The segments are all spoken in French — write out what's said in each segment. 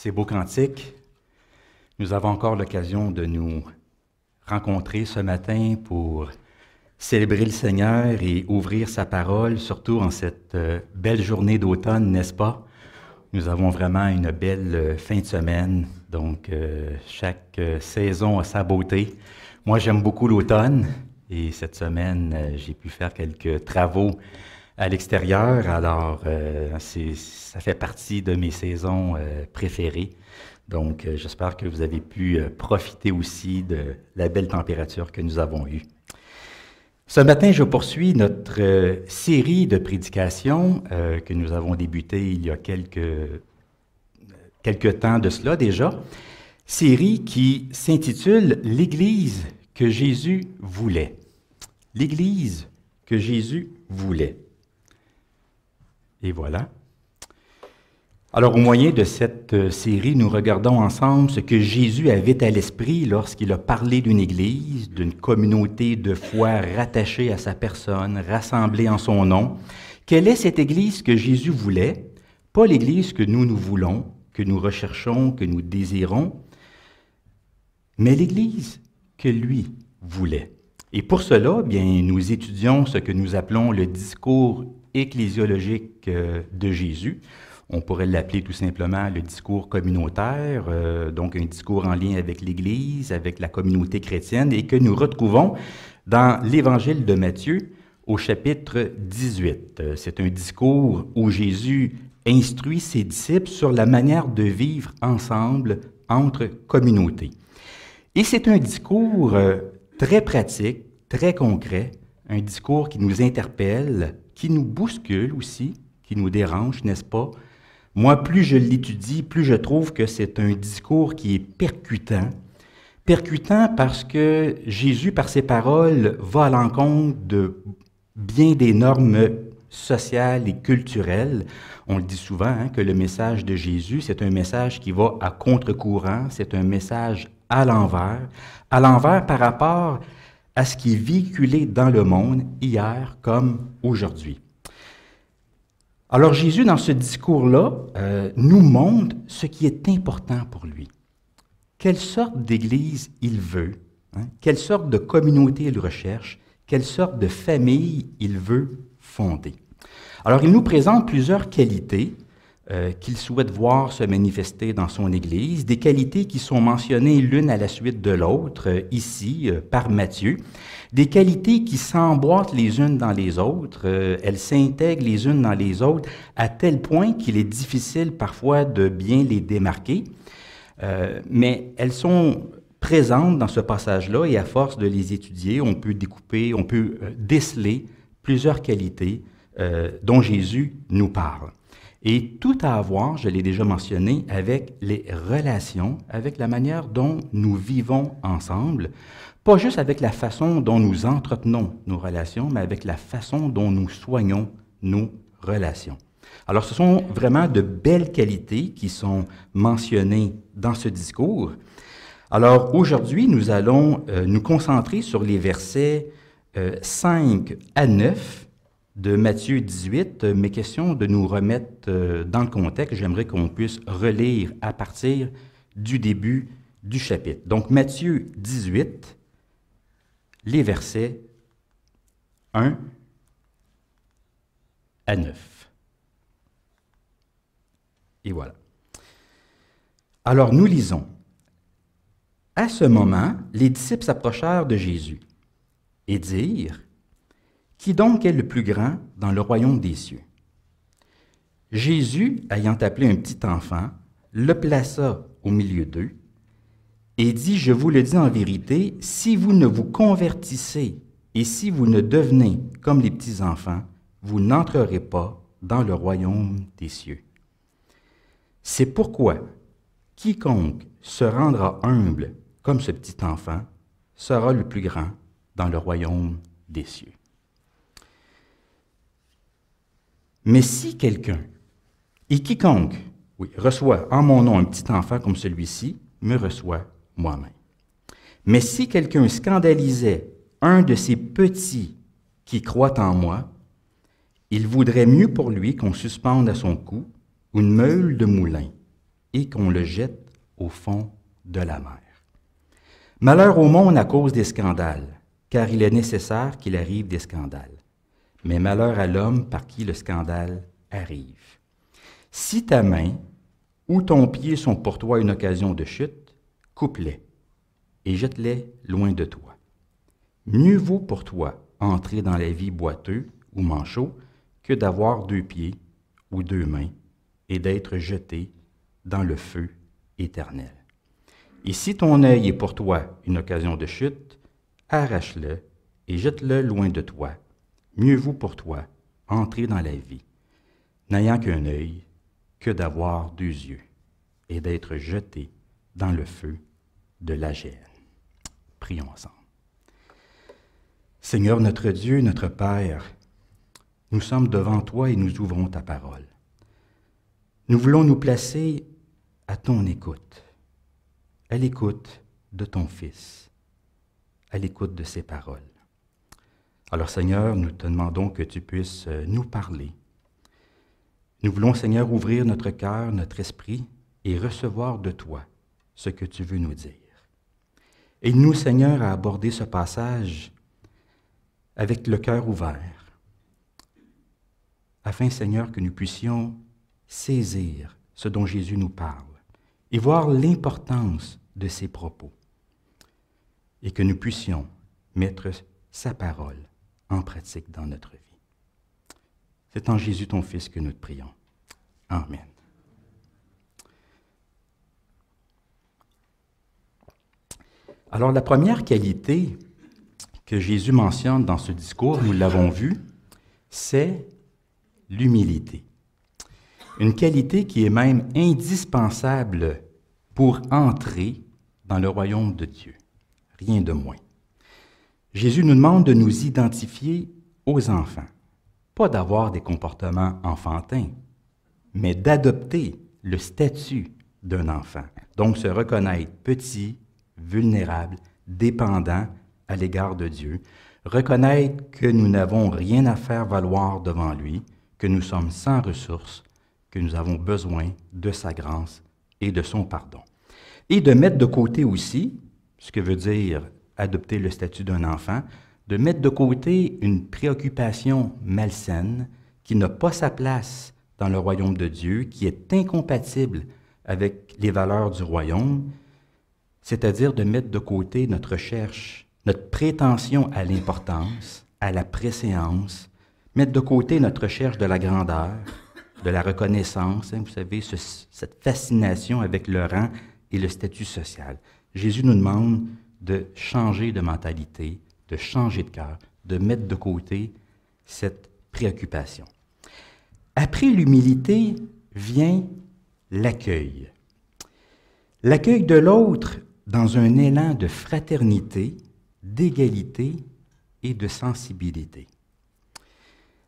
ces beaux cantiques. Nous avons encore l'occasion de nous rencontrer ce matin pour célébrer le Seigneur et ouvrir sa parole, surtout en cette belle journée d'automne, n'est-ce pas? Nous avons vraiment une belle fin de semaine, donc chaque saison a sa beauté. Moi, j'aime beaucoup l'automne et cette semaine, j'ai pu faire quelques travaux à l'extérieur, alors ça fait partie de mes saisons préférées. Donc, j'espère que vous avez pu profiter aussi de la belle température que nous avons eue. Ce matin, je poursuis notre série de prédications que nous avons débutée il y a quelques temps de cela déjà. Série qui s'intitule « L'Église que Jésus voulait ». L'Église que Jésus voulait. Et voilà. Alors, au moyen de cette série, nous regardons ensemble ce que Jésus avait à l'esprit lorsqu'il a parlé d'une Église, d'une communauté de foi rattachée à sa personne, rassemblée en son nom. Quelle est cette Église que Jésus voulait? Pas l'Église que nous voulons, que nous recherchons, que nous désirons, mais l'Église que lui voulait. Et pour cela, bien, nous étudions ce que nous appelons le discours ecclésiologique de Jésus. On pourrait l'appeler tout simplement le discours communautaire, donc un discours en lien avec l'Église, avec la communauté chrétienne, et que nous retrouvons dans l'Évangile de Matthieu au chapitre 18. C'est un discours où Jésus instruit ses disciples sur la manière de vivre ensemble entre communautés. Et c'est un discours très pratique, très concret, un discours qui nous interpelle, qui nous bouscule aussi, qui nous dérange, n'est-ce pas? Moi, plus je l'étudie, plus je trouve que c'est un discours qui est percutant. Percutant parce que Jésus, par ses paroles, va à l'encontre de bien des normes sociales et culturelles. On le dit souvent, que le message de Jésus, c'est un message qui va à contre-courant, c'est un message à l'envers par rapport à ce qui est véhiculé dans le monde hier comme aujourd'hui. Alors Jésus, dans ce discours-là, nous montre ce qui est important pour lui. Quelle sorte d'église il veut, quelle sorte de communauté il recherche, quelle sorte de famille il veut fonder. Alors il nous présente plusieurs qualités qu'il souhaite voir se manifester dans son Église, des qualités qui sont mentionnées l'une à la suite de l'autre, ici, par Matthieu, des qualités qui s'emboîtent les unes dans les autres, elles s'intègrent les unes dans les autres, à tel point qu'il est difficile parfois de bien les démarquer, mais elles sont présentes dans ce passage-là, et à force de les étudier, on peut découper, on peut déceler plusieurs qualités dont Jésus nous parle. Et tout à voir, je l'ai déjà mentionné, avec les relations, avec la manière dont nous vivons ensemble, pas juste avec la façon dont nous entretenons nos relations, mais avec la façon dont nous soignons nos relations. Alors, ce sont vraiment de belles qualités qui sont mentionnées dans ce discours. Alors, aujourd'hui, nous allons nous concentrer sur les versets 5 à 9 de Matthieu 18, mais question de nous remettre dans le contexte. J'aimerais qu'on puisse relire à partir du début du chapitre. Donc, Matthieu 18, les versets 1 à 9. Et voilà. Alors, nous lisons. À ce moment, les disciples s'approchèrent de Jésus et dirent: Qui donc est le plus grand dans le royaume des cieux? Jésus, ayant appelé un petit enfant, le plaça au milieu d'eux et dit: Je vous le dis en vérité, si vous ne vous convertissez et si vous ne devenez comme les petits enfants, vous n'entrerez pas dans le royaume des cieux. C'est pourquoi quiconque se rendra humble comme ce petit enfant sera le plus grand dans le royaume des cieux. Mais si quelqu'un, et quiconque, reçoit en mon nom un petit enfant comme celui-ci, me reçoit moi-même. Mais si quelqu'un scandalisait un de ces petits qui croient en moi, il vaudrait mieux pour lui qu'on suspende à son cou une meule de moulin et qu'on le jette au fond de la mer. Malheur au monde à cause des scandales, car il est nécessaire qu'il arrive des scandales. Mais malheur à l'homme par qui le scandale arrive. Si ta main ou ton pied sont pour toi une occasion de chute, coupe-les et jette-les loin de toi. Mieux vaut pour toi entrer dans la vie boiteux ou manchot que d'avoir 2 pieds ou 2 mains et d'être jeté dans le feu éternel. Et si ton œil est pour toi une occasion de chute, arrache-le et jette-le loin de toi. Mieux vaut pour toi entrer dans la vie, n'ayant qu'un œil, que d'avoir 2 yeux et d'être jeté dans le feu de la géhenne. Prions ensemble. Seigneur notre Dieu, notre Père, nous sommes devant toi et nous ouvrons ta parole. Nous voulons nous placer à ton écoute, à l'écoute de ton Fils, à l'écoute de ses paroles. Alors Seigneur, nous te demandons que tu puisses nous parler. Nous voulons, Seigneur, ouvrir notre cœur, notre esprit et recevoir de toi ce que tu veux nous dire. Aide-nous, Seigneur, à aborder ce passage avec le cœur ouvert, afin, Seigneur, que nous puissions saisir ce dont Jésus nous parle et voir l'importance de ses propos, et que nous puissions mettre sa parole en pratique dans notre vie. C'est en Jésus, ton Fils, que nous te prions. Amen. Alors, la première qualité que Jésus mentionne dans ce discours, nous l'avons vu, c'est l'humilité. Une qualité qui est même indispensable pour entrer dans le royaume de Dieu. Rien de moins. Jésus nous demande de nous identifier aux enfants. Pas d'avoir des comportements enfantins, mais d'adopter le statut d'un enfant. Donc se reconnaître petit, vulnérable, dépendant à l'égard de Dieu. Reconnaître que nous n'avons rien à faire valoir devant lui, que nous sommes sans ressources, que nous avons besoin de sa grâce et de son pardon. Et de mettre de côté aussi, ce que veut dire adopter le statut d'un enfant, de mettre de côté une préoccupation malsaine qui n'a pas sa place dans le royaume de Dieu, qui est incompatible avec les valeurs du royaume, c'est-à-dire de mettre de côté notre recherche, notre prétention à l'importance, à la préséance, mettre de côté notre recherche de la grandeur, de la reconnaissance, vous savez, cette fascination avec le rang et le statut social. Jésus nous demande de changer de mentalité, de changer de cœur, de mettre de côté cette préoccupation. Après l'humilité vient l'accueil. L'accueil de l'autre dans un élan de fraternité, d'égalité et de sensibilité.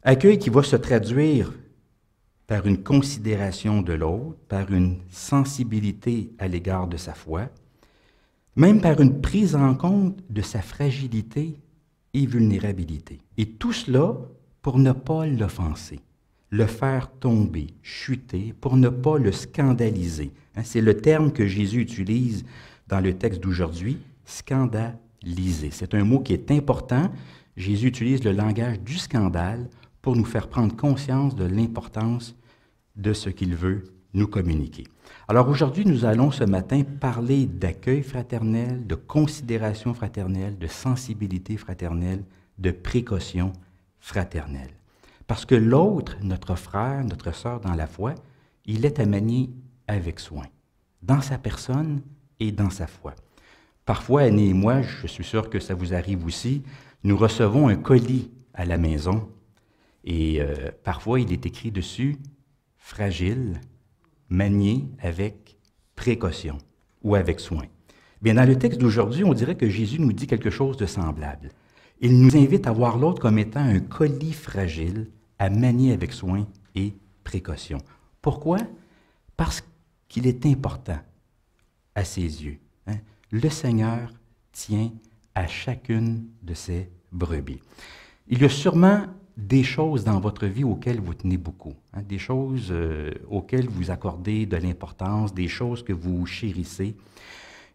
Accueil qui va se traduire par une considération de l'autre, par une sensibilité à l'égard de sa foi, même par une prise en compte de sa fragilité et vulnérabilité. Et tout cela pour ne pas l'offenser, le faire tomber, chuter, pour ne pas le scandaliser. C'est le terme que Jésus utilise dans le texte d'aujourd'hui, scandaliser. C'est un mot qui est important. Jésus utilise le langage du scandale pour nous faire prendre conscience de l'importance de ce qu'il veut nous communiquer. Alors aujourd'hui, nous allons ce matin parler d'accueil fraternel, de considération fraternelle, de sensibilité fraternelle, de précaution fraternelle. Parce que l'autre, notre frère, notre sœur dans la foi, il est à manier avec soin, dans sa personne et dans sa foi. Parfois, Annie et moi, je suis sûr que ça vous arrive aussi, nous recevons un colis à la maison et parfois il est écrit dessus « fragile », manié avec précaution ou avec soin. Bien, dans le texte d'aujourd'hui, on dirait que Jésus nous dit quelque chose de semblable. Il nous invite à voir l'autre comme étant un colis fragile à manier avec soin et précaution. Pourquoi? Parce qu'il est important à ses yeux. Le Seigneur tient à chacune de ses brebis. Il y a sûrement des choses dans votre vie auxquelles vous tenez beaucoup, hein, des choses auxquelles vous accordez de l'importance, des choses que vous chérissez.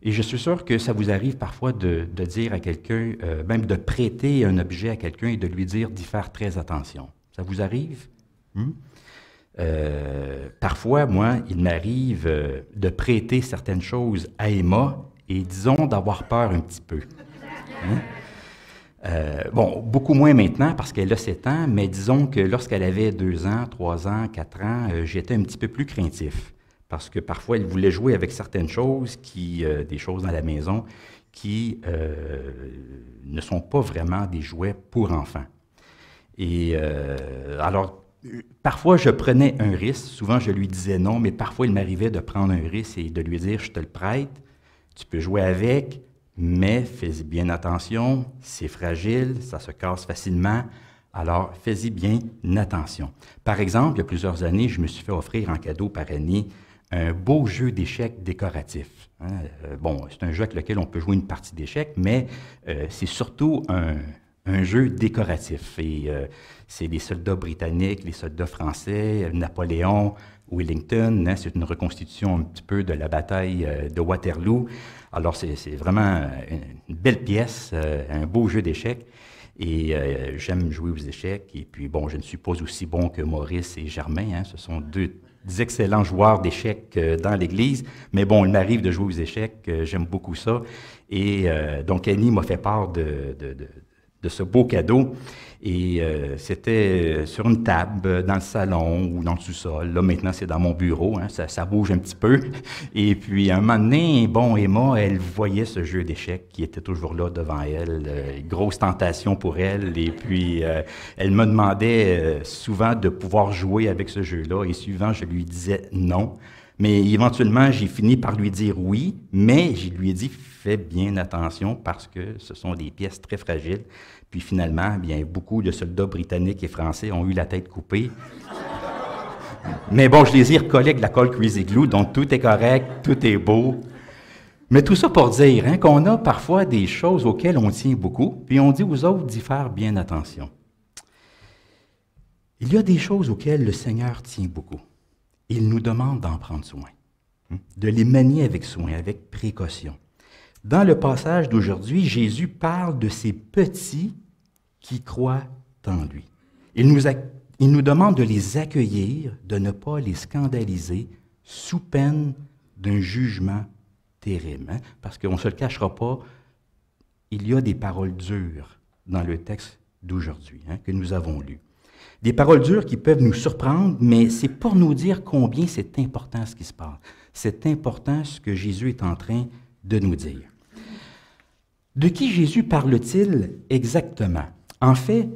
Et je suis sûr que ça vous arrive parfois de dire à quelqu'un, même de prêter un objet à quelqu'un et de lui dire d'y faire très attention. Ça vous arrive? Parfois, moi, il m'arrive de prêter certaines choses à Emma et, disons, d'avoir peur un petit peu. Bon, beaucoup moins maintenant parce qu'elle a 7 ans, mais disons que lorsqu'elle avait 2 ans, 3 ans, 4 ans, j'étais un petit peu plus craintif. Parce que parfois, elle voulait jouer avec certaines choses, des choses dans la maison, qui ne sont pas vraiment des jouets pour enfants. Et alors, parfois, je prenais un risque. Souvent, je lui disais non, mais parfois, il m'arrivait de prendre un risque et de lui dire, je te le prête, tu peux jouer avec, mais fais-y bien attention, c'est fragile, ça se casse facilement, alors fais-y bien attention. Par exemple, il y a plusieurs années, je me suis fait offrir en cadeau par année un beau jeu d'échecs décoratif. Bon, c'est un jeu avec lequel on peut jouer une partie d'échecs, mais c'est surtout un jeu décoratif. Et c'est les soldats britanniques, les soldats français, Napoléon, Wellington. Hein, c'est une reconstitution un petit peu de la bataille de Waterloo. Alors, c'est vraiment une belle pièce, un beau jeu d'échecs. Et j'aime jouer aux échecs. Et puis, bon, je ne suis pas aussi bon que Maurice et Germain. Hein, ce sont deux excellents joueurs d'échecs dans l'Église. Mais bon, il m'arrive de jouer aux échecs. J'aime beaucoup ça. Et donc, Annie m'a fait part de ce beau cadeau. Et c'était sur une table dans le salon ou dans le sous-sol. Là, maintenant, c'est dans mon bureau. Hein, ça bouge un petit peu. Et puis, un moment donné, bon, Emma, elle voyait ce jeu d'échecs qui était toujours là devant elle. Grosse tentation pour elle. Et puis, elle me demandait souvent de pouvoir jouer avec ce jeu-là. Et souvent, je lui disais non. Mais éventuellement, j'ai fini par lui dire oui, mais je lui ai dit, fais bien attention parce que ce sont des pièces très fragiles. Puis finalement, bien, beaucoup de soldats britanniques et français ont eu la tête coupée. Mais bon, je les ai recollés avec de la colle Crazy Glue, donc tout est correct, tout est beau. Mais tout ça pour dire hein, qu'on a parfois des choses auxquelles on tient beaucoup, puis on dit aux autres d'y faire bien attention. Il y a des choses auxquelles le Seigneur tient beaucoup. Il nous demande d'en prendre soin, de les manier avec soin, avec précaution. Dans le passage d'aujourd'hui, Jésus parle de ces petits qui croient en lui. Il nous demande de les accueillir, de ne pas les scandaliser sous peine d'un jugement terrible. Hein? Parce qu'on ne se le cachera pas, il y a des paroles dures dans le texte d'aujourd'hui hein, que nous avons lu. Des paroles dures qui peuvent nous surprendre, mais c'est pour nous dire combien c'est important ce qui se passe. C'est important ce que Jésus est en train de nous dire. De qui Jésus parle-t-il exactement? En fait,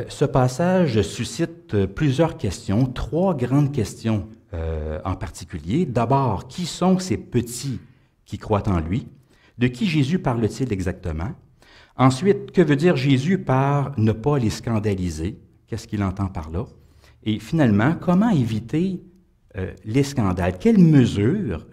ce passage suscite plusieurs questions, 3 grandes questions en particulier. D'abord, qui sont ces petits qui croient en lui? De qui Jésus parle-t-il exactement? Ensuite, que veut dire Jésus par ne pas les scandaliser? Qu'est-ce qu'il entend par là? Et finalement, comment éviter les scandales? Quelles mesures,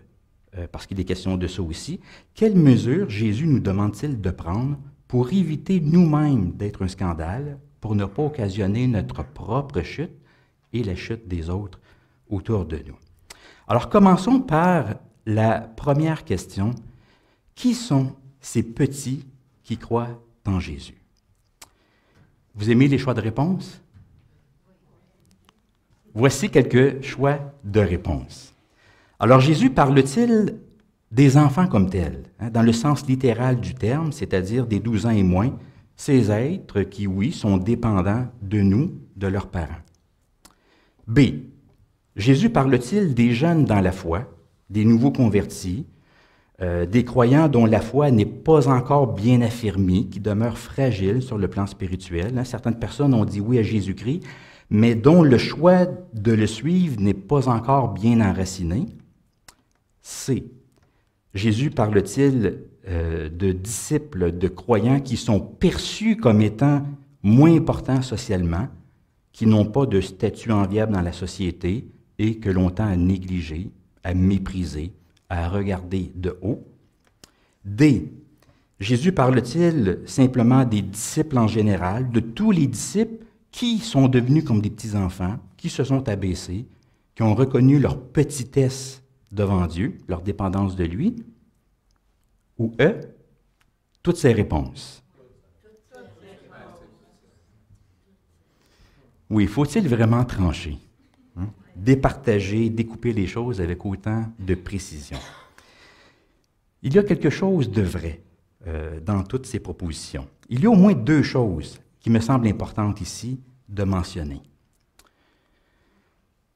parce qu'il est question de ça aussi, quelles mesures Jésus nous demande-t-il de prendre pour éviter nous-mêmes d'être un scandale, pour ne pas occasionner notre propre chute et la chute des autres autour de nous? Alors, commençons par la première question. Qui sont ces petits qui croient en Jésus? Vous aimez les choix de réponse? Voici quelques choix de réponse. Alors, Jésus parle-t-il des enfants comme tels, hein, dans le sens littéral du terme, c'est-à-dire des 12 ans et moins, ces êtres qui, oui, sont dépendants de nous, de leurs parents? B. Jésus parle-t-il des jeunes dans la foi, des nouveaux convertis, des croyants dont la foi n'est pas encore bien affirmée, qui demeurent fragiles sur le plan spirituel? Hein? Certaines personnes ont dit oui à Jésus-Christ, mais dont le choix de le suivre n'est pas encore bien enraciné. C. Jésus parle-t-il de disciples, de croyants qui sont perçus comme étant moins importants socialement, qui n'ont pas de statut enviable dans la société et que l'on tend à négliger, à mépriser, à regarder de haut? D. Jésus parle-t-il simplement des disciples en général, de tous les disciples qui sont devenus comme des petits-enfants, qui se sont abaissés, qui ont reconnu leur petitesse devant Dieu, leur dépendance de lui, ou eux, toutes ces réponses. Oui, faut-il vraiment trancher, hein? Départager, découper les choses avec autant de précision? Il y a quelque chose de vrai dans toutes ces propositions. Il y a au moins deux choses qui me semblent importantes ici de mentionner.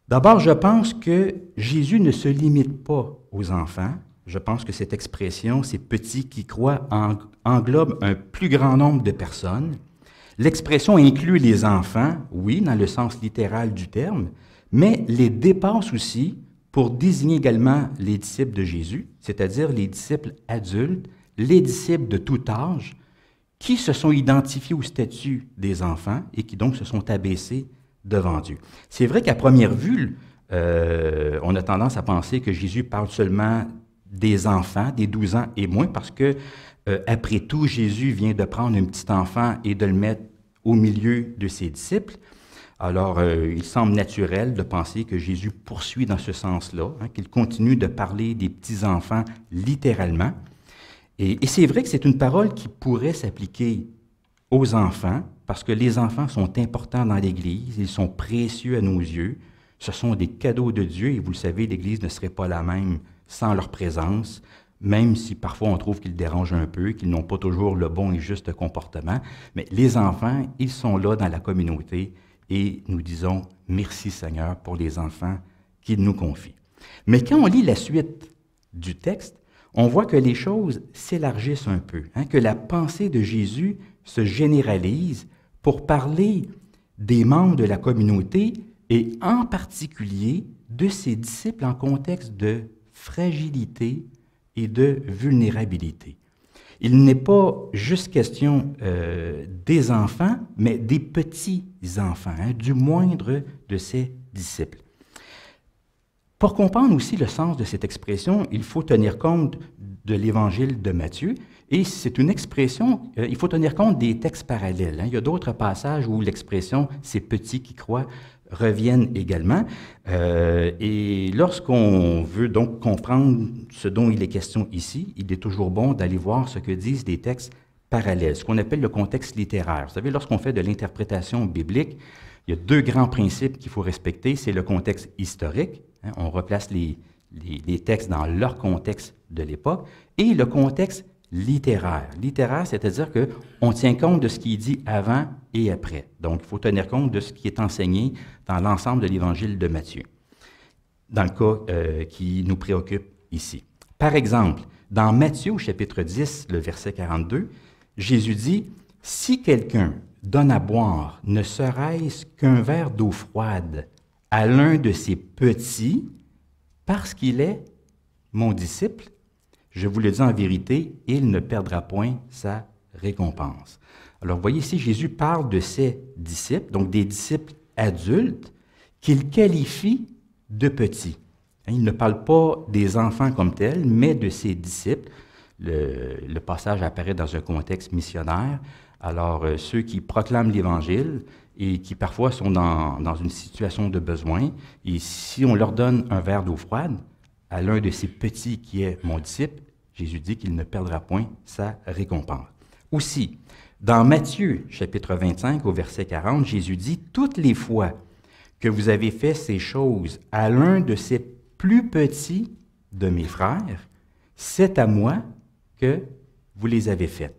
D'abord, je pense que Jésus ne se limite pas aux enfants. Je pense que cette expression, ces petits qui croient, englobe un plus grand nombre de personnes. L'expression inclut les enfants, oui, dans le sens littéral du terme, mais les dépasse aussi pour désigner également les disciples de Jésus, c'est-à-dire les disciples adultes, les disciples de tout âge, qui se sont identifiés au statut des enfants et qui donc se sont abaissés devant Dieu. C'est vrai qu'à première vue, on a tendance à penser que Jésus parle seulement des enfants, des 12 ans et moins, parce que, après tout, Jésus vient de prendre un petit enfant et de le mettre au milieu de ses disciples. Alors, il semble naturel de penser que Jésus poursuit dans ce sens-là, hein, qu'il continue de parler des petits-enfants littéralement. Et c'est vrai que c'est une parole qui pourrait s'appliquer aux enfants, parce que les enfants sont importants dans l'Église, ils sont précieux à nos yeux, ce sont des cadeaux de Dieu, et vous le savez, l'Église ne serait pas la même sans leur présence, même si parfois on trouve qu'ils dérangent un peu, qu'ils n'ont pas toujours le bon et juste comportement. Mais les enfants, ils sont là dans la communauté, et nous disons merci Seigneur pour les enfants qu'il nous confie. Mais quand on lit la suite du texte, on voit que les choses s'élargissent un peu, hein, que la pensée de Jésus se généralise pour parler des membres de la communauté et en particulier de ses disciples en contexte de fragilité et de vulnérabilité. Il n'est pas juste question des enfants, mais des petits-enfants, hein, du moindre de ses disciples. Pour comprendre aussi le sens de cette expression, il faut tenir compte de l'évangile de Matthieu, et c'est une expression, il faut tenir compte des textes parallèles, hein. Il y a d'autres passages où l'expression « ces petits qui croient » reviennent également. Et lorsqu'on veut donc comprendre ce dont il est question ici, il est toujours bon d'aller voir ce que disent les textes parallèles, ce qu'on appelle le contexte littéraire. Vous savez, lorsqu'on fait de l'interprétation biblique, il y a deux grands principes qu'il faut respecter. C'est le contexte historique, hein, on replace les textes dans leur contexte de l'époque, et le contexte littéraire. Littéraire, c'est-à-dire qu'on tient compte de ce qui est dit avant et après. Donc, il faut tenir compte de ce qui est enseigné dans l'ensemble de l'évangile de Matthieu, dans le cas qui nous préoccupe ici. Par exemple, dans Matthieu, au chapitre 10, le verset 42, Jésus dit « Si quelqu'un donne à boire, ne serait-ce qu'un verre d'eau froide à l'un de ses petits, parce qu'il est mon disciple, je vous le dis en vérité, il ne perdra point sa récompense. » Alors, vous voyez ici, Jésus parle de ses disciples, donc des disciples adultes, qu'il qualifie de petits. Il ne parle pas des enfants comme tels, mais de ses disciples. Le passage apparaît dans un contexte missionnaire. Alors, ceux qui proclament l'Évangile et qui parfois sont dans une situation de besoin, et si on leur donne un verre d'eau froide à l'un de ces petits qui est mon disciple, Jésus dit qu'il ne perdra point sa récompense. Aussi, dans Matthieu, chapitre 25, au verset 40, Jésus dit « Toutes les fois que vous avez fait ces choses à l'un de ces plus petits de mes frères, c'est à moi que vous les avez faites. »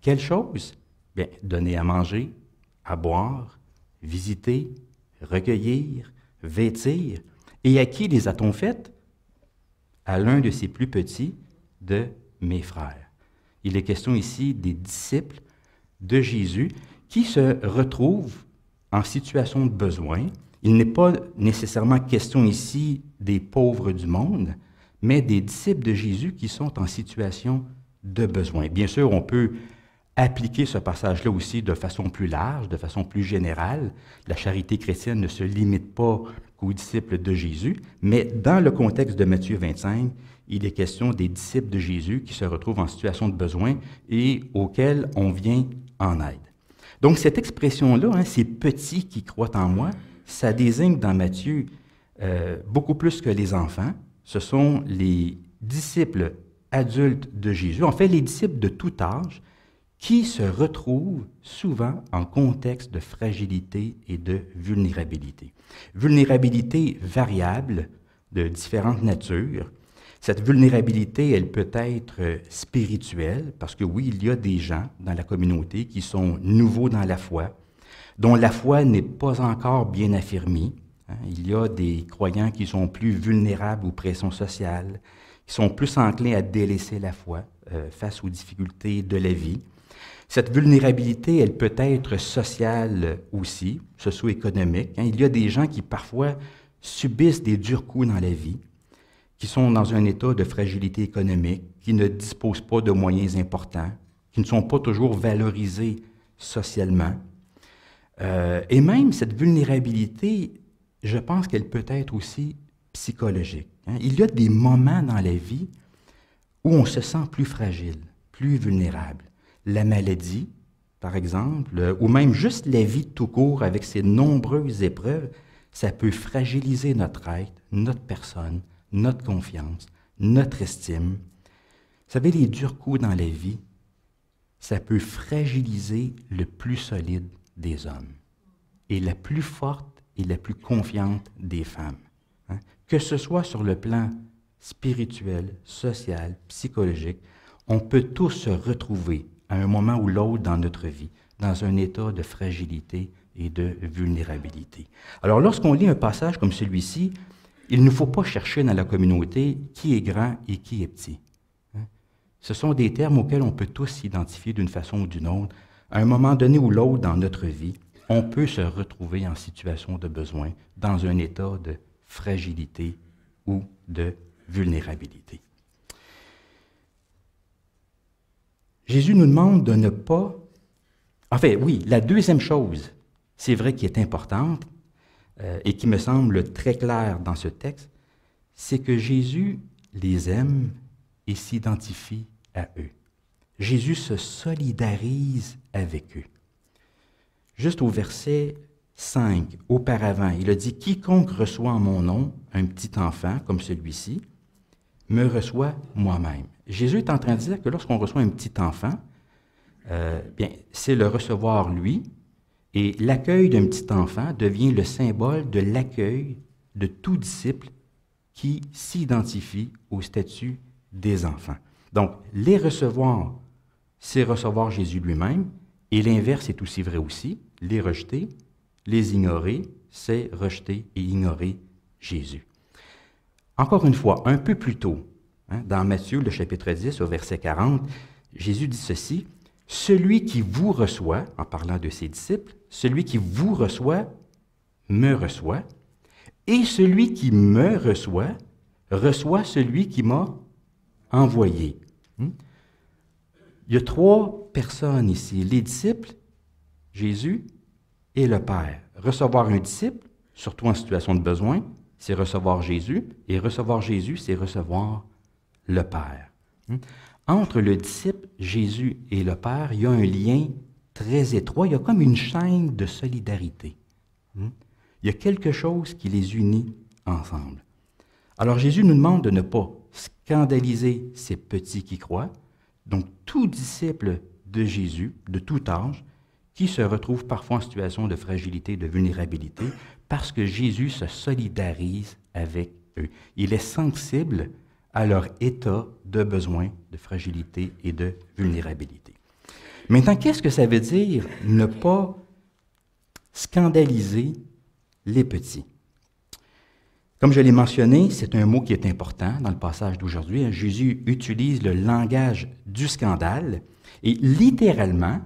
Quelle chose? Bien, donner à manger, à boire, visiter, recueillir, vêtir. Et à qui les a-t-on faites? À l'un de ces plus petits de mes frères. Il est question ici des disciples de Jésus qui se retrouvent en situation de besoin. Il n'est pas nécessairement question ici des pauvres du monde, mais des disciples de Jésus qui sont en situation de besoin. Bien sûr, on peut appliquer ce passage-là aussi de façon plus large, de façon plus générale. La charité chrétienne ne se limite pas qu'aux disciples de Jésus, mais dans le contexte de Matthieu 25, il est question des disciples de Jésus qui se retrouvent en situation de besoin et auxquels on vient en aide. Donc, cette expression-là, hein, ces petits qui croient en moi, ça désigne dans Matthieu beaucoup plus que les enfants. Ce sont les disciples adultes de Jésus, en fait les disciples de tout âge, qui se retrouvent souvent en contexte de fragilité et de vulnérabilité. Vulnérabilité variable, de différentes natures. Cette vulnérabilité, elle peut être spirituelle, parce que oui, il y a des gens dans la communauté qui sont nouveaux dans la foi, dont la foi n'est pas encore bien affirmée. Il y a des croyants qui sont plus vulnérables aux pressions sociales, qui sont plus enclins à délaisser la foi face aux difficultés de la vie. Cette vulnérabilité, elle peut être sociale aussi, socio-économique. Il y a des gens qui parfois subissent des durs coups dans la vie, qui sont dans un état de fragilité économique, qui ne disposent pas de moyens importants, qui ne sont pas toujours valorisés socialement. Et même cette vulnérabilité, je pense qu'elle peut être aussi psychologique. Il y a des moments dans la vie où on se sent plus fragile, plus vulnérable. La maladie, par exemple, ou même juste la vie tout court avec ses nombreuses épreuves, ça peut fragiliser notre être, notre personne, notre confiance, notre estime. Vous savez, les durs coups dans la vie, ça peut fragiliser le plus solide des hommes et la plus forte et la plus confiante des femmes. Que ce soit sur le plan spirituel, social, psychologique, on peut tous se retrouver à un moment ou l'autre dans notre vie, dans un état de fragilité et de vulnérabilité. Alors, lorsqu'on lit un passage comme celui-ci, il ne faut pas chercher dans la communauté qui est grand et qui est petit. Ce sont des termes auxquels on peut tous s'identifier d'une façon ou d'une autre. À un moment donné ou l'autre dans notre vie, on peut se retrouver en situation de besoin, dans un état de fragilité ou de vulnérabilité. Jésus nous demande de ne pas... Enfin, oui, la deuxième chose, c'est vrai qui est importante et qui me semble très claire dans ce texte, c'est que Jésus les aime et s'identifie à eux. Jésus se solidarise avec eux. Juste au verset 5, auparavant, il a dit « Quiconque reçoit en mon nom un petit enfant comme celui-ci, me reçoit moi-même. » Jésus est en train de dire que lorsqu'on reçoit un petit enfant, bien, c'est le recevoir lui, et l'accueil d'un petit enfant devient le symbole de l'accueil de tout disciple qui s'identifie au statut des enfants. Donc, les recevoir, c'est recevoir Jésus lui-même, et l'inverse est aussi vrai aussi, les rejeter, les ignorer, c'est rejeter et ignorer Jésus. Encore une fois, un peu plus tôt, dans Matthieu, le chapitre 10, au verset 40, Jésus dit ceci, « Celui qui vous reçoit, en parlant de ses disciples, celui qui vous reçoit, me reçoit, et celui qui me reçoit, reçoit celui qui m'a envoyé. » Il y a trois personnes ici, les disciples, Jésus et le Père. Recevoir un disciple, surtout en situation de besoin, c'est recevoir Jésus, et recevoir Jésus, c'est recevoir le Père. Entre le disciple, Jésus et le Père, il y a un lien très étroit, il y a comme une chaîne de solidarité. Il y a quelque chose qui les unit ensemble. Alors Jésus nous demande de ne pas scandaliser ces petits qui croient, donc tout disciple de Jésus, de tout âge, qui se retrouve parfois en situation de fragilité, de vulnérabilité, parce que Jésus se solidarise avec eux. Il est sensible à leur état de besoin, de fragilité et de vulnérabilité. Maintenant, qu'est-ce que ça veut dire ne pas scandaliser les petits? Comme je l'ai mentionné, c'est un mot qui est important dans le passage d'aujourd'hui. Jésus utilise le langage du scandale et littéralement,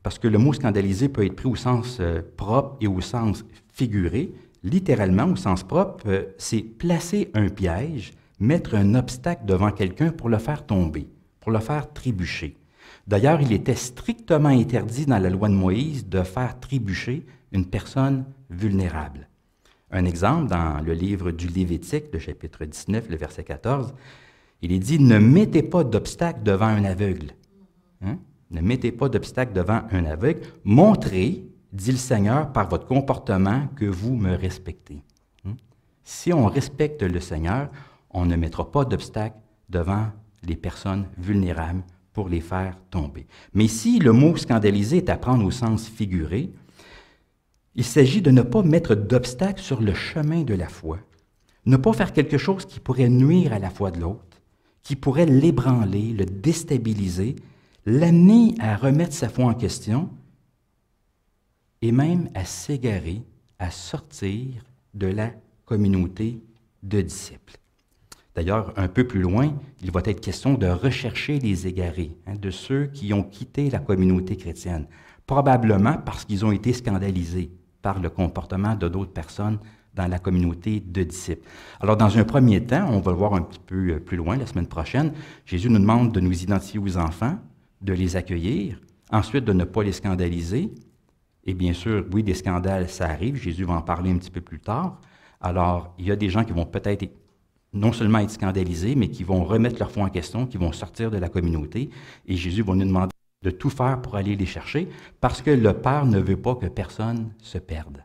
parce que le mot scandaliser peut être pris au sens propre et au sens figuré, littéralement, au sens propre, c'est placer un piège, mettre un obstacle devant quelqu'un pour le faire tomber, pour le faire trébucher. D'ailleurs, il était strictement interdit dans la loi de Moïse de faire trébucher une personne vulnérable. Un exemple, dans le livre du Lévitique, le chapitre 19, le verset 14, il est dit « Ne mettez pas d'obstacle devant un aveugle. » Ne mettez pas d'obstacle devant un aveugle. Montrez, dit le Seigneur, par votre comportement que vous me respectez. Si on respecte le Seigneur, on ne mettra pas d'obstacle devant les personnes vulnérables pour les faire tomber. Mais si le mot scandaliser est à prendre au sens figuré, il s'agit de ne pas mettre d'obstacle sur le chemin de la foi, ne pas faire quelque chose qui pourrait nuire à la foi de l'autre, qui pourrait l'ébranler, le déstabiliser, l'amener à remettre sa foi en question et même à s'égarer, à sortir de la communauté de disciples. D'ailleurs, un peu plus loin, il va être question de rechercher les égarés, de ceux qui ont quitté la communauté chrétienne, probablement parce qu'ils ont été scandalisés par le comportement de d'autres personnes dans la communauté de disciples. Alors, dans un premier temps, on va le voir un petit peu plus loin la semaine prochaine, Jésus nous demande de nous identifier aux enfants, de les accueillir, ensuite de ne pas les scandaliser. Et bien sûr, oui, des scandales, ça arrive, Jésus va en parler un petit peu plus tard. Alors, il y a des gens qui vont peut-être non seulement être scandalisés, mais qui vont remettre leur foi en question, qui vont sortir de la communauté. Et Jésus va nous demander de tout faire pour aller les chercher, parce que le Père ne veut pas que personne se perde.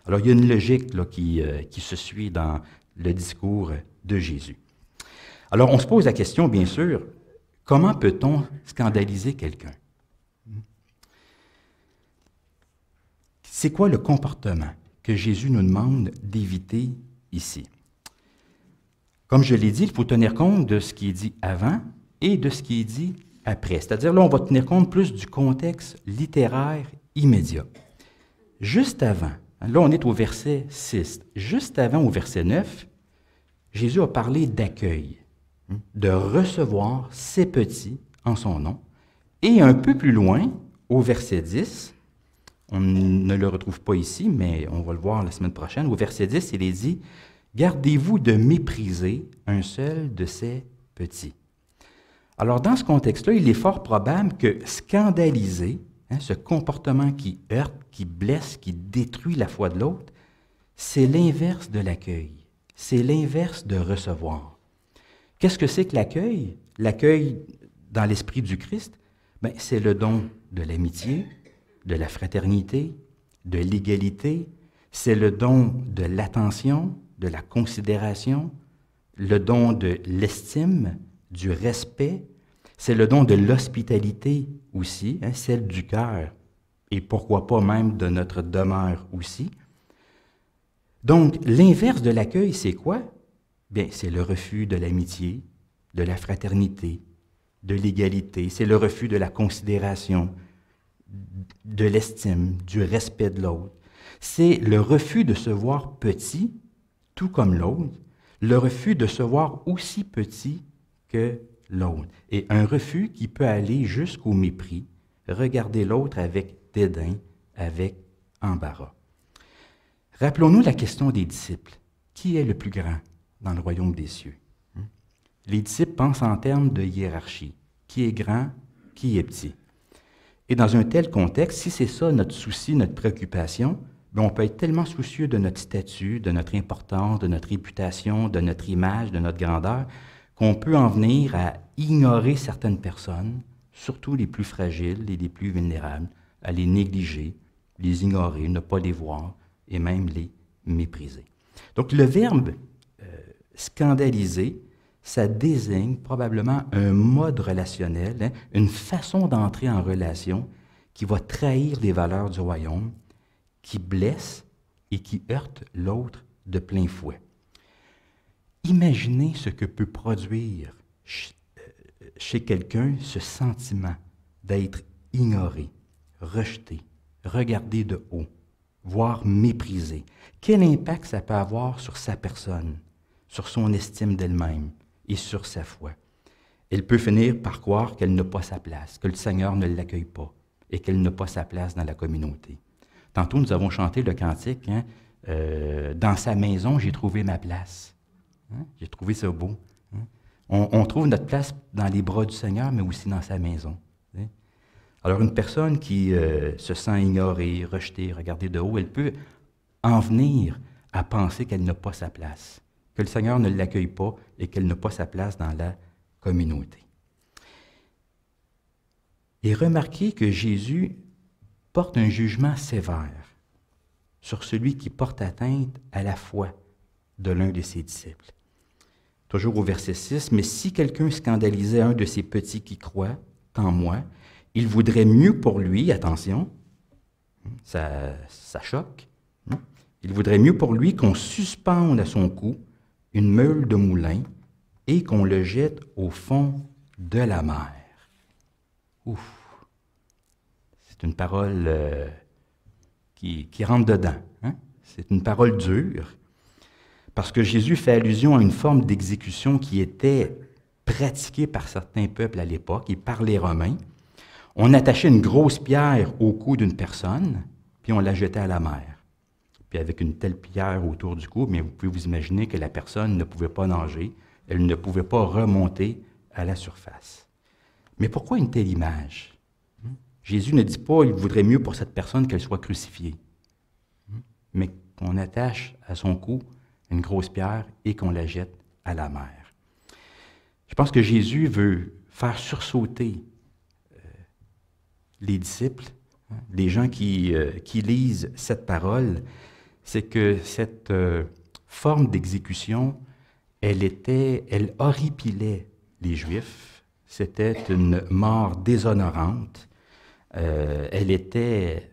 Alors, il y a une logique là, qui se suit dans le discours de Jésus. Alors, on se pose la question, bien sûr, comment peut-on scandaliser quelqu'un? C'est quoi le comportement que Jésus nous demande d'éviter ici? Comme je l'ai dit, il faut tenir compte de ce qui est dit avant et de ce qui est dit après. C'est-à-dire, là, on va tenir compte plus du contexte littéraire immédiat. Juste avant, là, on est au verset 6. Juste avant, au verset 9, Jésus a parlé d'accueil, de recevoir ses petits en son nom. Et un peu plus loin, au verset 10, on ne le retrouve pas ici, mais on va le voir la semaine prochaine. Au verset 10, il est dit « Gardez-vous de mépriser un seul de ces petits. » Alors, dans ce contexte-là, il est fort probable que scandaliser, ce comportement qui heurte, qui blesse, qui détruit la foi de l'autre, c'est l'inverse de l'accueil. C'est l'inverse de recevoir. Qu'est-ce que c'est que l'accueil? L'accueil dans l'esprit du Christ, c'est le don de l'amitié, de la fraternité, de l'égalité, c'est le don de l'attention, de la considération, le don de l'estime, du respect, c'est le don de l'hospitalité aussi, celle du cœur, et pourquoi pas même de notre demeure aussi. Donc, l'inverse de l'accueil, c'est quoi? Bien, c'est le refus de l'amitié, de la fraternité, de l'égalité, c'est le refus de la considération, de l'estime, du respect de l'autre. C'est le refus de se voir petit, tout comme l'autre, le refus de se voir aussi petit que l'autre. Et un refus qui peut aller jusqu'au mépris, regarder l'autre avec dédain, avec embarras. Rappelons-nous la question des disciples. Qui est le plus grand dans le royaume des cieux? Les disciples pensent en termes de hiérarchie. Qui est grand, qui est petit? Et dans un tel contexte, si c'est ça notre souci, notre préoccupation, on peut être tellement soucieux de notre statut, de notre importance, de notre réputation, de notre image, de notre grandeur, qu'on peut en venir à ignorer certaines personnes, surtout les plus fragiles et les plus vulnérables, à les négliger, les ignorer, ne pas les voir et même les mépriser. Donc le verbe scandaliser, ça désigne probablement un mode relationnel, une façon d'entrer en relation qui va trahir les valeurs du royaume, qui blesse et qui heurte l'autre de plein fouet. Imaginez ce que peut produire chez quelqu'un ce sentiment d'être ignoré, rejeté, regardé de haut, voire méprisé. Quel impact ça peut avoir sur sa personne, sur son estime d'elle-même et sur sa foi? Elle peut finir par croire qu'elle n'a pas sa place, que le Seigneur ne l'accueille pas et qu'elle n'a pas sa place dans la communauté. Tantôt, nous avons chanté le cantique, dans sa maison, j'ai trouvé ma place. J'ai trouvé ça beau. On trouve notre place dans les bras du Seigneur, mais aussi dans sa maison. Alors, une personne qui se sent ignorée, rejetée, regardée de haut, elle peut en venir à penser qu'elle n'a pas sa place, que le Seigneur ne l'accueille pas et qu'elle n'a pas sa place dans la communauté. Et remarquez que Jésus porte un jugement sévère sur celui qui porte atteinte à la foi de l'un de ses disciples. Toujours au verset 6, « Mais si quelqu'un scandalisait un de ces petits qui croient, en moi, il voudrait mieux pour lui, attention, ça choque, il voudrait mieux pour lui qu'on suspende à son cou une meule de moulin et qu'on le jette au fond de la mer. » Ouf! C'est une parole qui rentre dedans. Hein? C'est une parole dure, parce que Jésus fait allusion à une forme d'exécution qui était pratiquée par certains peuples à l'époque et par les Romains. On attachait une grosse pierre au cou d'une personne, puis on la jetait à la mer. Puis avec une telle pierre autour du cou, mais vous pouvez vous imaginer que la personne ne pouvait pas nager, elle ne pouvait pas remonter à la surface. Mais pourquoi une telle image? Jésus ne dit pas qu'il voudrait mieux pour cette personne qu'elle soit crucifiée, mais qu'on attache à son cou une grosse pierre et qu'on la jette à la mer. Je pense que Jésus veut faire sursauter les disciples, les gens qui lisent cette parole, c'est que cette forme d'exécution, elle horripilait les Juifs. C'était une mort déshonorante. Elle était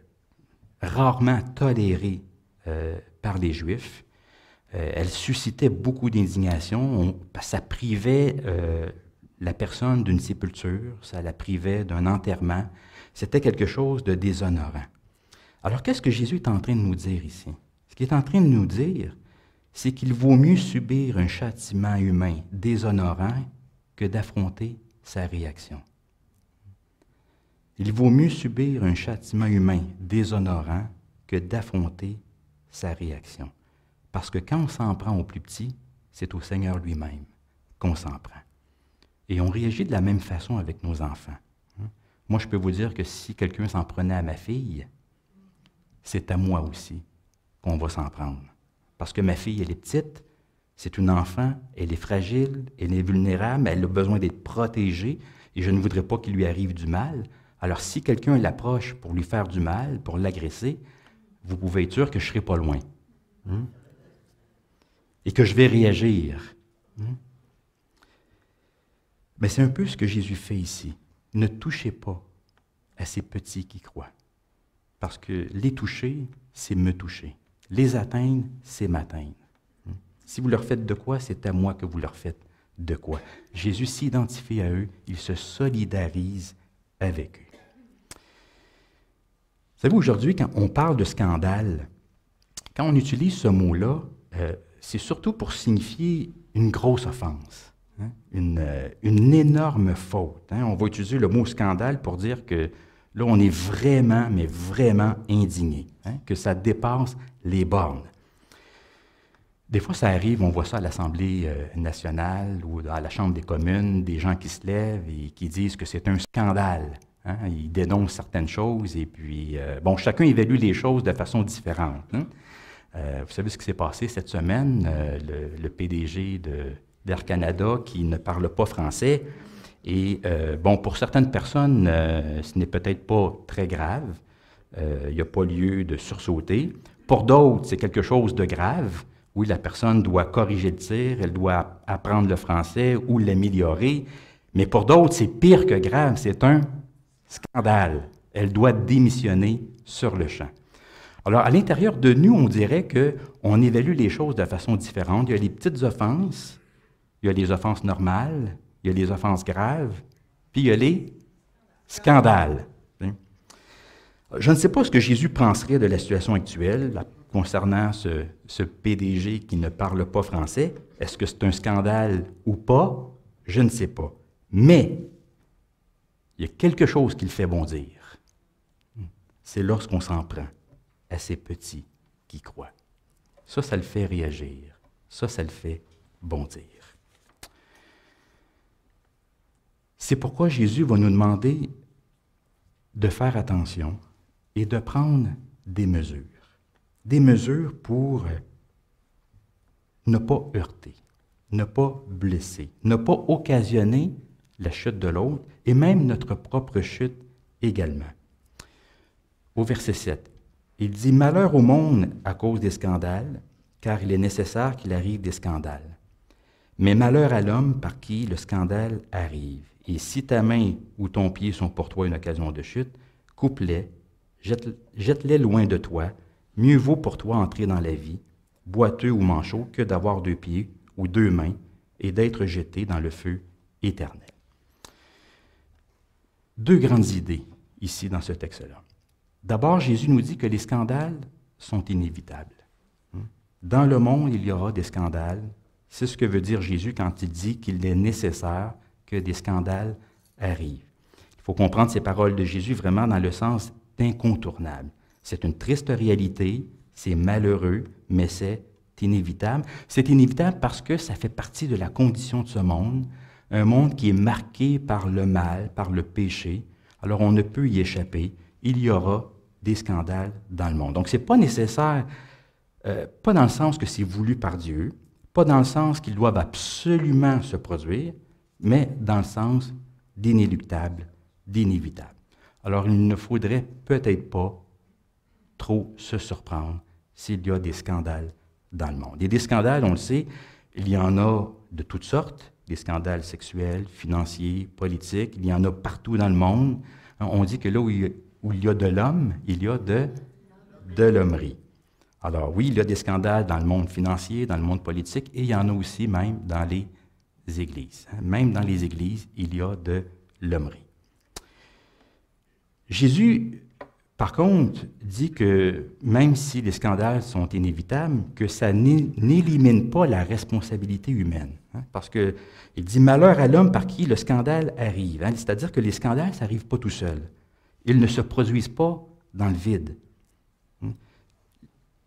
rarement tolérée par les Juifs. Elle suscitait beaucoup d'indignation. Ça privait la personne d'une sépulture, ça la privait d'un enterrement. C'était quelque chose de déshonorant. Alors, qu'est-ce que Jésus est en train de nous dire ici? Ce qu'il est en train de nous dire, c'est qu'il vaut mieux subir un châtiment humain déshonorant que d'affronter sa réaction. Il vaut mieux subir un châtiment humain déshonorant que d'affronter sa réaction. Parce que quand on s'en prend au plus petit, c'est au Seigneur lui-même qu'on s'en prend. Et on réagit de la même façon avec nos enfants. Moi, je peux vous dire que si quelqu'un s'en prenait à ma fille, c'est à moi aussi qu'on va s'en prendre. Parce que ma fille, elle est petite, c'est une enfant, elle est fragile, elle est vulnérable, elle a besoin d'être protégée, et je ne voudrais pas qu'il lui arrive du mal. Alors, si quelqu'un l'approche pour lui faire du mal, pour l'agresser, vous pouvez être sûr que je ne serai pas loin. Et que je vais réagir. Mais c'est un peu ce que Jésus fait ici. Ne touchez pas à ces petits qui croient. Parce que les toucher, c'est me toucher. Les atteindre, c'est m'atteindre. Si vous leur faites de quoi, c'est à moi que vous leur faites de quoi. Jésus s'identifie à eux, il se solidarise avec eux. Vous savez, aujourd'hui, quand on parle de scandale, quand on utilise ce mot-là, c'est surtout pour signifier une grosse offense, une énorme faute. On va utiliser le mot scandale pour dire que là, on est vraiment, mais vraiment indigné, que ça dépasse les bornes. Des fois, ça arrive, on voit ça à l'Assemblée nationale ou à la Chambre des communes, des gens qui se lèvent et qui disent que c'est un scandale. Ils dénoncent certaines choses et puis, chacun évalue les choses de façon différente. Vous savez ce qui s'est passé cette semaine, le PDG d'Air Canada qui ne parle pas français. Et pour certaines personnes, ce n'est peut-être pas très grave. Il n'y a pas lieu de sursauter. Pour d'autres, c'est quelque chose de grave. Oui, la personne doit corriger le tir, elle doit apprendre le français ou l'améliorer. Mais pour d'autres, c'est pire que grave, c'est un scandale. Elle doit démissionner sur le champ. Alors, à l'intérieur de nous, on dirait qu'on évalue les choses de façon différente. Il y a les petites offenses, il y a les offenses normales, il y a les offenses graves, puis il y a les scandales. Je ne sais pas ce que Jésus penserait de la situation actuelle concernant ce PDG qui ne parle pas français. Est-ce que c'est un scandale ou pas? Je ne sais pas. Mais il y a quelque chose qui le fait bondir. C'est lorsqu'on s'en prend à ces petits qui croient. Ça le fait réagir. Ça le fait bondir. C'est pourquoi Jésus va nous demander de faire attention et de prendre des mesures. Des mesures pour ne pas heurter, ne pas blesser, ne pas occasionner la chute de l'autre et même notre propre chute également. Au verset 7, il dit « Malheur au monde à cause des scandales, car il est nécessaire qu'il arrive des scandales. Mais malheur à l'homme par qui le scandale arrive. Et si ta main ou ton pied sont pour toi une occasion de chute, coupe-les, jette-les loin de toi. Mieux vaut pour toi entrer dans la vie, boiteux ou manchot, que d'avoir 2 pieds ou 2 mains et d'être jeté dans le feu éternel. » 2 grandes idées ici dans ce texte-là. D'abord, Jésus nous dit que les scandales sont inévitables. Dans le monde, il y aura des scandales. C'est ce que veut dire Jésus quand il dit qu'il est nécessaire que des scandales arrivent. Il faut comprendre ces paroles de Jésus vraiment dans le sens d'incontournable. C'est une triste réalité, c'est malheureux, mais c'est inévitable. C'est inévitable parce que ça fait partie de la condition de ce monde, un monde qui est marqué par le mal, par le péché. Alors on ne peut y échapper. Il y aura des scandales dans le monde. Donc ce n'est pas nécessaire, pas dans le sens que c'est voulu par Dieu, pas dans le sens qu'ils doivent absolument se produire, mais dans le sens d'inéluctable, d'inévitable. Alors, il ne faudrait peut-être pas trop se surprendre s'il y a des scandales dans le monde. Et des scandales, on le sait, il y en a de toutes sortes, des scandales sexuels, financiers, politiques, il y en a partout dans le monde. On dit que là où il y a de l'homme, il y a de l'hommerie. Alors oui, il y a des scandales dans le monde financier, dans le monde politique, et il y en a aussi même dans les églises. Même dans les églises, il y a de l'hommerie. Jésus, par contre, dit que même si les scandales sont inévitables, que ça n'élimine pas la responsabilité humaine. Parce qu'il dit « Malheur à l'homme par qui le scandale arrive ». C'est-à-dire que les scandales, ça n'arrive pas tout seul. Ils ne se produisent pas dans le vide.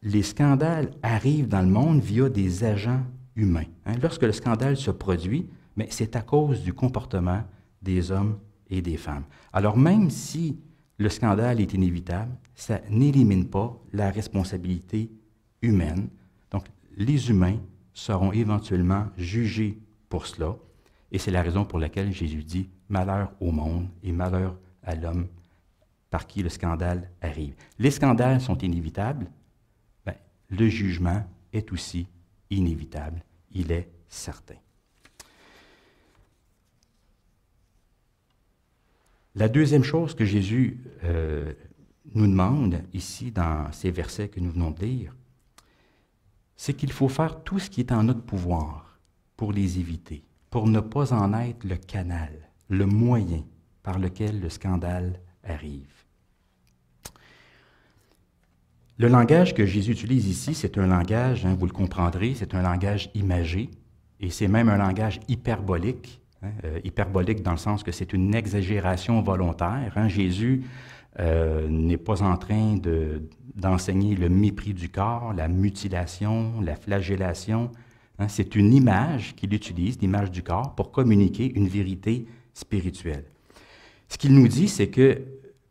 Les scandales arrivent dans le monde via des agents humains. Lorsque le scandale se produit, c'est à cause du comportement des hommes et des femmes. Alors même si le scandale est inévitable, ça n'élimine pas la responsabilité humaine. Donc les humains seront éventuellement jugés pour cela, et c'est la raison pour laquelle Jésus dit « Malheur au monde et malheur à l'homme par qui le scandale arrive ». Les scandales sont inévitables, le jugement est aussi inévitable, il est certain. La deuxième chose que Jésus nous demande ici dans ces versets que nous venons de lire, c'est qu'il faut faire tout ce qui est en notre pouvoir pour les éviter, pour ne pas en être le canal, le moyen par lequel le scandale arrive. Le langage que Jésus utilise ici, c'est un langage, vous le comprendrez, c'est un langage imagé, et c'est même un langage hyperbolique, hyperbolique dans le sens que c'est une exagération volontaire. Jésus n'est pas en train d'enseigner le mépris du corps, la mutilation, la flagellation. C'est une image qu'il utilise, l'image du corps, pour communiquer une vérité spirituelle. Ce qu'il nous dit, c'est que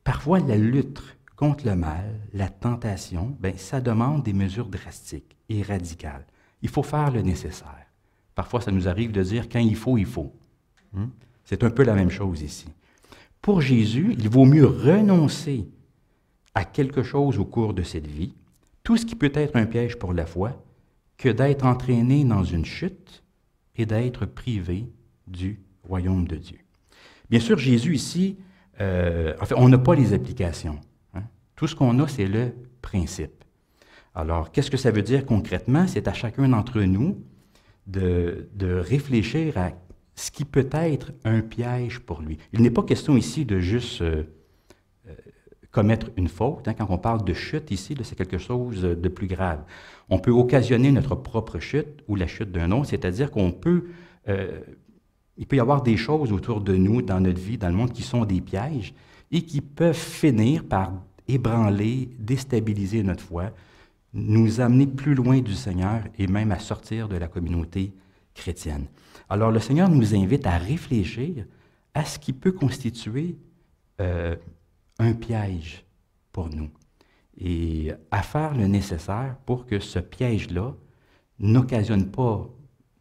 parfois la lutte contre le mal, la tentation, ça demande des mesures drastiques et radicales. Il faut faire le nécessaire. Parfois, ça nous arrive de dire « quand il faut, il faut ». C'est un peu la même chose ici. Pour Jésus, il vaut mieux renoncer à quelque chose au cours de cette vie, tout ce qui peut être un piège pour la foi, que d'être entraîné dans une chute et d'être privé du royaume de Dieu. Bien sûr, Jésus ici, on n'a pas les applications. Tout ce qu'on a, c'est le principe. Alors, qu'est-ce que ça veut dire concrètement? C'est à chacun d'entre nous de réfléchir à ce qui peut être un piège pour lui. Il n'est pas question ici de juste commettre une faute. Quand on parle de chute ici, c'est quelque chose de plus grave. On peut occasionner notre propre chute ou la chute d'un autre, c'est-à-dire qu'on peut... il peut y avoir des choses autour de nous, dans notre vie, dans le monde, qui sont des pièges et qui peuvent finir par ébranler, déstabiliser notre foi, nous amener plus loin du Seigneur et même à sortir de la communauté chrétienne. Alors le Seigneur nous invite à réfléchir à ce qui peut constituer un piège pour nous et à faire le nécessaire pour que ce piège-là n'occasionne pas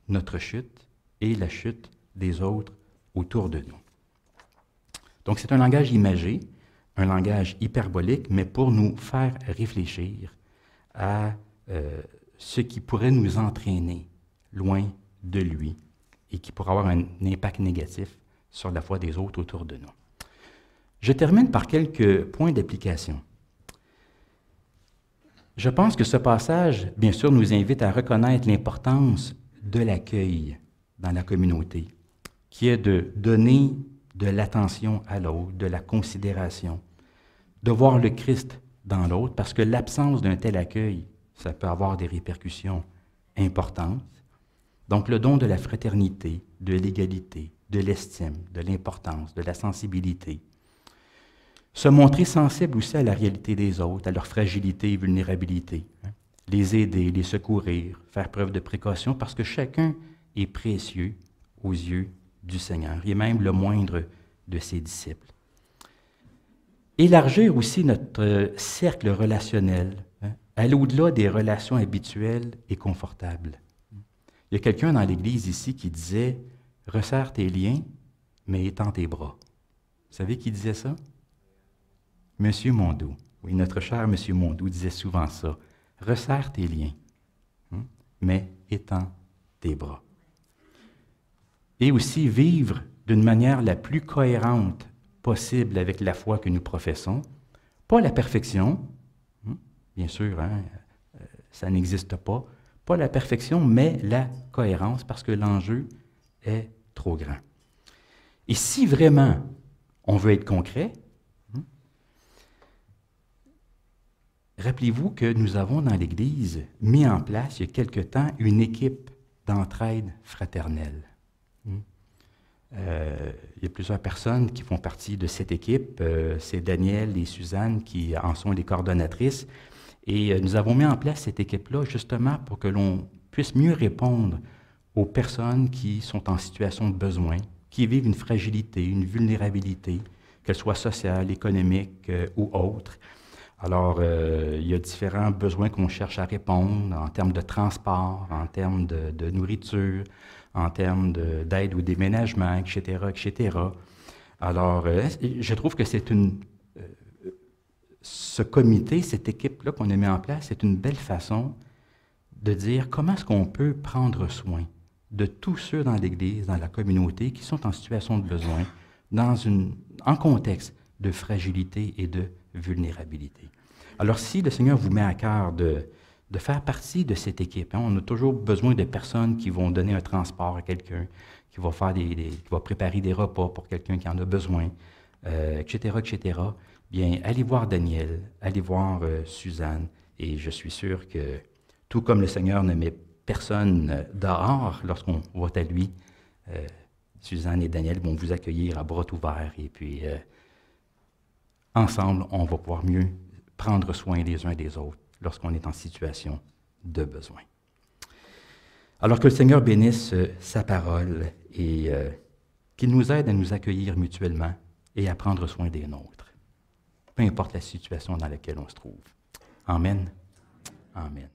notre chute et la chute des autres autour de nous. Donc c'est un langage imagé. un langage hyperbolique, mais pour nous faire réfléchir à ce qui pourrait nous entraîner loin de lui et qui pourrait avoir un impact négatif sur la foi des autres autour de nous. Je termine par quelques points d'application. Je pense que ce passage, bien sûr, nous invite à reconnaître l'importance de l'accueil dans la communauté, qui est de donner de l'attention à l'autre, de la considération, de voir le Christ dans l'autre, parce que l'absence d'un tel accueil, ça peut avoir des répercussions importantes. Donc, le don de la fraternité, de l'égalité, de l'estime, de l'importance, de la sensibilité. Se montrer sensible aussi à la réalité des autres, à leur fragilité et vulnérabilité. Les aider, les secourir, faire preuve de précaution, parce que chacun est précieux aux yeux du Seigneur, et même le moindre de ses disciples. Élargir aussi notre cercle relationnel, aller au-delà des relations habituelles et confortables. Il y a quelqu'un dans l'Église ici qui disait « Resserre tes liens, mais étends tes bras ». Vous savez qui disait ça? Monsieur Mondou. Oui, notre cher Monsieur Mondou disait souvent ça. « Resserre tes liens, mais étends tes bras ». Et aussi vivre d'une manière la plus cohérente possible avec la foi que nous professons. Pas la perfection, bien sûr, ça n'existe pas. Pas la perfection, mais la cohérence, parce que l'enjeu est trop grand. Et si vraiment on veut être concret, rappelez-vous que nous avons dans l'Église mis en place, il y a quelque temps, une équipe d'entraide fraternelle. Il y a plusieurs personnes qui font partie de cette équipe. C'est Daniel et Suzanne qui en sont les coordonnatrices. Et nous avons mis en place cette équipe-là justement pour que l'on puisse mieux répondre aux personnes qui sont en situation de besoin, qui vivent une fragilité, une vulnérabilité, qu'elle soit sociale, économique ou autre. Alors, il y a différents besoins qu'on cherche à répondre en termes de transport, en termes de nourriture, en termes d'aide au déménagement, etc., etc. Alors, je trouve que ce comité, cette équipe-là qu'on a mis en place, c'est une belle façon de dire comment est-ce qu'on peut prendre soin de tous ceux dans l'Église, dans la communauté, qui sont en situation de besoin, en contexte de fragilité et de vulnérabilité. Alors, si le Seigneur vous met à cœur de faire partie de cette équipe, on a toujours besoin de personnes qui vont donner un transport à quelqu'un, qui va préparer des repas pour quelqu'un qui en a besoin, etc., etc. Bien, allez voir Daniel, allez voir Suzanne, et je suis sûr que, tout comme le Seigneur ne met personne dehors lorsqu'on va à lui, Suzanne et Daniel vont vous accueillir à bras ouverts, et puis ensemble, on va pouvoir mieux prendre soin les uns des autres lorsqu'on est en situation de besoin. Alors que le Seigneur bénisse sa parole et qu'il nous aide à nous accueillir mutuellement et à prendre soin des nôtres, peu importe la situation dans laquelle on se trouve. Amen. Amen.